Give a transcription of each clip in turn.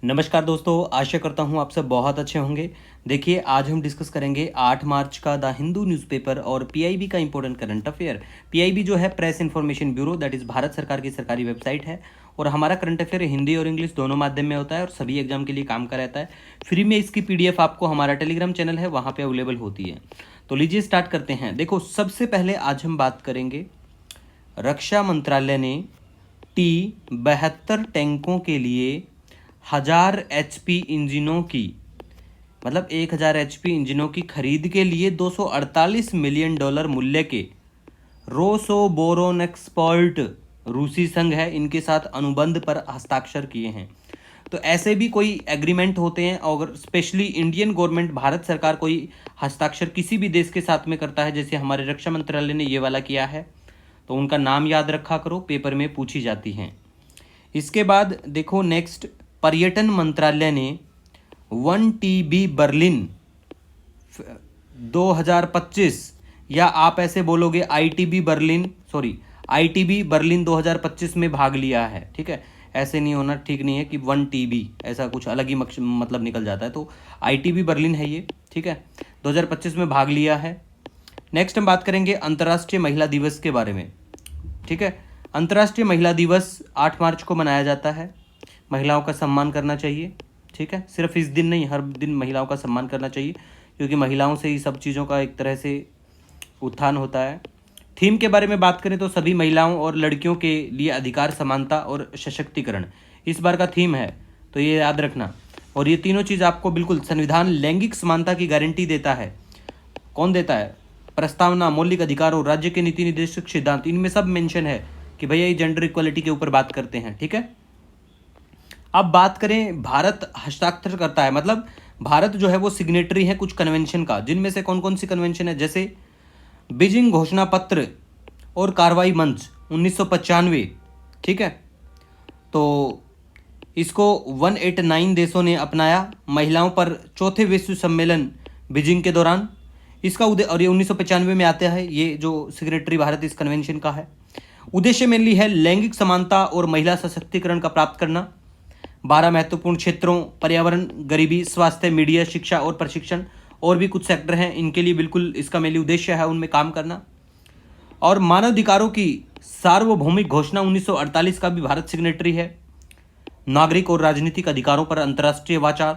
नमस्कार दोस्तों, आशा करता हूँ आप सब बहुत अच्छे होंगे। देखिए, आज हम डिस्कस करेंगे 8 मार्च का द हिंदू न्यूज़पेपर और पीआईबी का इंपॉर्टेंट करंट अफेयर। पीआईबी जो है press information bureau, that is Bharat सरकार की सरकारी वेबसाइट है। और हमारा करंट अफेयर हिंदी और इंग्लिश दोनों माध्यम में होता है और सभी एग्जाम के लिए काम का रहता है। फ्री में इसकी पीडीएफ आपको हमारा टेलीग्राम चैनल है वहाँ पर अवेलेबल होती है। तो लीजिए स्टार्ट करते हैं। देखो, सबसे पहले आज हम बात करेंगे, रक्षा मंत्रालय ने T-72 टैंकों के लिए 1000 एचपी इंजनों की, मतलब 1000 एचपी इंजनों की खरीद के लिए $248 मिलियन मूल्य के रोसोबोरोनेक्सपोर्ट रूसी संघ है इनके साथ अनुबंध पर हस्ताक्षर किए हैं। तो ऐसे भी कोई एग्रीमेंट होते हैं, और स्पेशली इंडियन गवर्नमेंट, भारत सरकार कोई हस्ताक्षर किसी भी देश के साथ में करता है, जैसे हमारे रक्षा मंत्रालय ने ये वाला किया है, तो उनका नाम याद रखा करो, पेपर में पूछी जाती हैं। इसके बाद देखो नेक्स्ट, पर्यटन मंत्रालय ने 1TB बर्लिन 2025, या आप ऐसे बोलोगे ITB बर्लिन 2025 में भाग लिया है। ठीक है, ऐसे नहीं होना, ठीक नहीं है कि 1TB ऐसा कुछ अलग ही मतलब निकल जाता है। तो ITB बर्लिन है ये, ठीक है, 2025 में भाग लिया है। नेक्स्ट हम बात करेंगे अंतर्राष्ट्रीय महिला दिवस के बारे में। ठीक है, अंतर्राष्ट्रीय महिला दिवस 8 मार्च को मनाया जाता है। महिलाओं का सम्मान करना चाहिए। ठीक है, सिर्फ इस दिन नहीं, हर दिन महिलाओं का सम्मान करना चाहिए, क्योंकि महिलाओं से ही सब चीज़ों का एक तरह से उत्थान होता है। थीम के बारे में बात करें तो सभी महिलाओं और लड़कियों के लिए अधिकार, समानता और सशक्तिकरण इस बार का थीम है, तो ये याद रखना। और ये तीनों चीज़ आपको बिल्कुल, संविधान लैंगिक समानता की गारंटी देता है। कौन देता है? प्रस्तावना, मौलिक अधिकारों, राज्य के नीति निर्देशक सिद्धांत, इनमें सब मेंशन है कि भैया ये जेंडर इक्वलिटी के ऊपर बात करते हैं। ठीक है, अब बात करें, भारत हस्ताक्षर करता है, मतलब भारत जो है वो सिग्नेटरी है कुछ कन्वेंशन का, जिनमें से कौन कौन सी कन्वेंशन है, जैसे बीजिंग घोषणा पत्र और कार्रवाई मंच 1995। ठीक है, तो इसको 189 देशों ने अपनाया महिलाओं पर चौथे विश्व सम्मेलन बीजिंग के दौरान। इसका और ये 1995 में आता है, ये जो सिग्नेटरी भारत इस कन्वेंशन का है। उद्देश्य मेनली है लैंगिक समानता और महिला सशक्तिकरण का प्राप्त करना। 12 महत्वपूर्ण क्षेत्रों, पर्यावरण, गरीबी, स्वास्थ्य, मीडिया, शिक्षा और प्रशिक्षण, और भी कुछ सेक्टर हैं, इनके लिए बिल्कुल इसका मेनली उद्देश्य है उनमें काम करना। और मानवाधिकारों की सार्वभौमिक घोषणा 1948 का भी भारत सिग्नेटरी है। नागरिक और राजनीतिक अधिकारों पर अंतर्राष्ट्रीय वाचा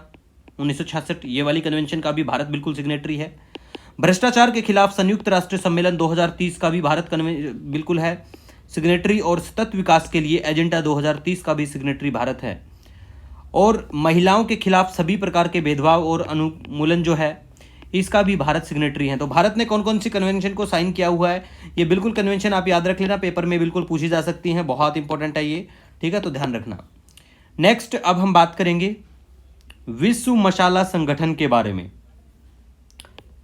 1966, ये वाली कन्वेंशन का भी भारत बिल्कुल सिग्नेटरी है। भ्रष्टाचार के खिलाफ संयुक्त राष्ट्र सम्मेलन 2030 का भी भारत बिल्कुल है सिग्नेटरी। और सतत विकास के लिए एजेंडा 2030 का भी सिग्नेटरी भारत है। और महिलाओं के खिलाफ सभी प्रकार के भेदभाव और अनुमूलन जो है, इसका भी भारत सिग्नेटरी है। तो भारत ने कौन कौन सी कन्वेंशन को साइन किया हुआ है, ये बिल्कुल कन्वेंशन आप याद रख लेना, पेपर में बिल्कुल पूछी जा सकती हैं, बहुत इंपॉर्टेंट है ये। ठीक है, तो ध्यान रखना। नेक्स्ट अब हम बात करेंगे विश्व मसाला संगठन के बारे में।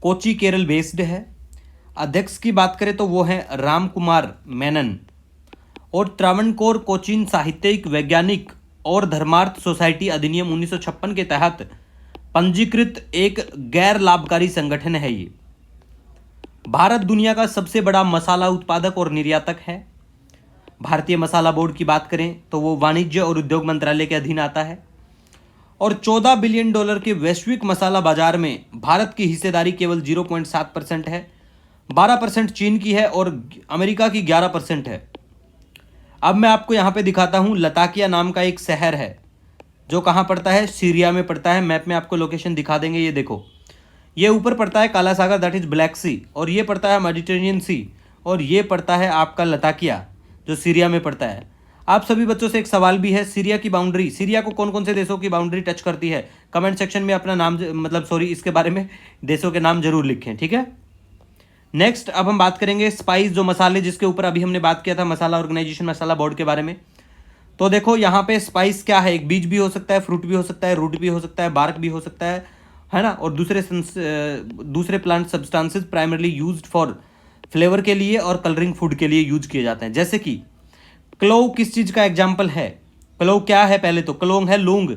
कोची केरल बेस्ड है। अध्यक्ष की बात करें तो वो है राम कुमार मेनन। और त्रावणकोर कोचीन साहित्यिक, वैज्ञानिक और धर्मार्थ सोसाइटी अधिनियम 1956 के तहत पंजीकृत एक गैर लाभकारी संगठन है ये। भारत दुनिया का सबसे बड़ा मसाला उत्पादक और निर्यातक है। भारतीय मसाला बोर्ड की बात करें तो वो वाणिज्य और उद्योग मंत्रालय के अधीन आता है। और $14 बिलियन के वैश्विक मसाला बाजार में भारत की हिस्सेदारी केवल 0.7% है। 12% चीन की है और अमेरिका की 11% है। अब मैं आपको यहाँ पे दिखाता हूँ, लताकिया नाम का एक शहर है जो कहाँ पड़ता है, सीरिया में पड़ता है। मैप में आपको लोकेशन दिखा देंगे, ये देखो, ये ऊपर पड़ता है काला सागर, दैट इज ब्लैक सी, और ये पड़ता है मेडिटेरेनियन सी, और ये पड़ता है आपका लताकिया जो सीरिया में पड़ता है। आप सभी बच्चों से एक सवाल भी है, सीरिया की बाउंड्री, सीरिया को कौन कौन से देशों की बाउंड्री टच करती है? कमेंट सेक्शन में अपना नाम, इसके बारे में देशों के नाम जरूर लिखें। ठीक है, नेक्स्ट अब हम बात करेंगे स्पाइस, जो मसाले, जिसके ऊपर अभी हमने बात किया था, मसाला ऑर्गेनाइजेशन, मसाला बोर्ड के बारे में। तो देखो यहाँ पे स्पाइस क्या है, एक बीज भी हो सकता है, फ्रूट भी हो सकता है, रूट भी हो सकता है, बार्क भी हो सकता है ना। और दूसरे plant substances primarily used for flavour के लिए और कलरिंग फूड के लिए यूज किए जाते हैं। जैसे कि क्लोव किस चीज़ का एग्जाम्पल है? क्लोव क्या है? पहले तो क्लोव है लौंग,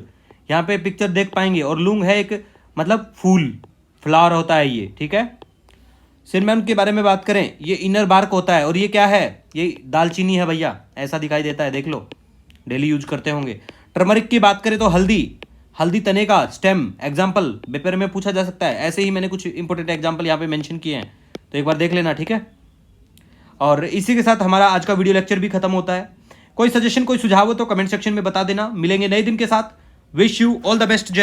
यहाँ पे पिक्चर देख पाएंगे, और लौंग है एक मतलब फूल, फ्लावर होता है ये। ठीक है, सिनेमन के बारे में बात करें, ये इनर बार्क होता है। और ये क्या है? ये दालचीनी है भैया, ऐसा दिखाई देता है, देख लो, डेली यूज करते होंगे। टर्मरिक की बात करें तो हल्दी, हल्दी तने का स्टेम एग्जाम्पल पेपर में पूछा जा सकता है। ऐसे ही मैंने कुछ इंपॉर्टेंट एग्जाम्पल यहाँ पे मेंशन किए हैं, तो एक बार देख लेना, ठीक है। और इसी के साथ हमारा आज का वीडियो लेक्चर भी खत्म होता है। कोई सजेशन कोई सुझाव हो तो कमेंट सेक्शन में बता देना। मिलेंगे नए दिन के साथ। Wish you all the best. जय हिंद।